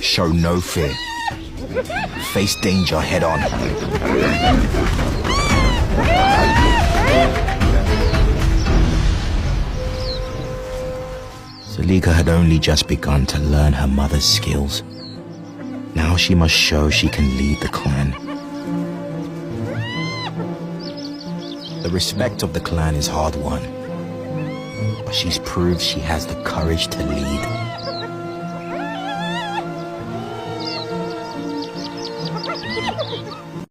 Show no fear. Face danger head on. Salika had only just begun to learn her mother's skills. Now she must show she can lead the clan. The respect of the clan is hard won, but she's proved she has the courage to lead.